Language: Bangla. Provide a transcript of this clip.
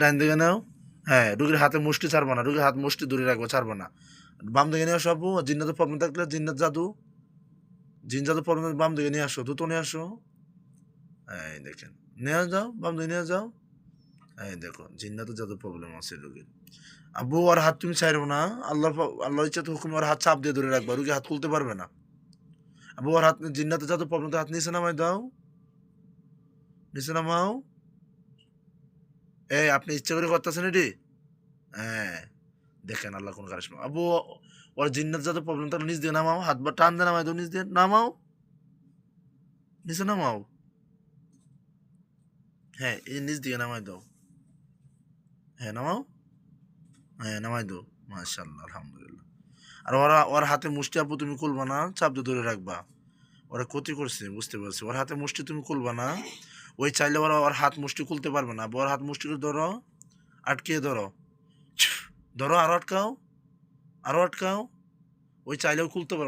ডাইন দিকে নাও। হ্যাঁ, রুগীর হাতে মুষ্টি ছাড়বা না, রুগীর হাত মুষ্টি ধরে রাখবো, ছাড়বা না। বাম দিকে নিয়ে আসো আপু, জিন্নাতের প্রবলেম থাকলে জিন্নাত জাদু, জিন জাদু প্রবলেম বাম দিকে নিয়ে আসো, দ্রুত নিয়ে আসো। এই দেখেন, নিয়ে যাও, বাম দিকে নিয়ে যাও। এই দেখো, জিন্নাতের জাদু প্রবলেম আছে রুগীর। আব্বু ওর হাত তুমি ছাড়বো না, আল্লাহর ইচ্ছা তো হুকুম, ওর হাত চাপ দিয়ে ধরে রাখবা, রুগী হাত খুলতে পারবে না। আব্বু ওর হাত জিন্নাতের জাদু প্রবলেম, হাত নিচে নামাই দাও, নিচে নামাও। এই আপনি ইচ্ছা করে করতেছেন এটি? হ্যাঁ, দেখেন আল্লাহ কোন কারিশমা। আবু ওর জিন্নাত যত প্রবলেম তাহলে নিচ দিয়ে নামাও, হাত বা টান দিয়ে নামাই দাও, নিচ দিয়ে নামাও, নিচে নামাও। হ্যাঁ, এই নিচ দিয়ে নামাই দাও। হ্যাঁ নামাও, হ্যাঁ নামাই দাও। মাশাআল্লাহ, আলহামদুলিল্লাহ। আর ওর হাতে মুষ্টি আপু তুমি খুলবা না, চাপ দিয়ে ধরে রাখবা। ওরা ক্ষতি করছে বুঝতে পারছি, ওর হাতে মুষ্টি তুমি খুলবা না। ওই চাইলে ওর হাত মুষ্টি খুলতে পারবে না, ওর হাত মুষ্টি ধরো, আটকে ধরো, ধরো, আরো আটকাও, আরো আটকাও। ওই চাইলেও খুলতে পারবে না।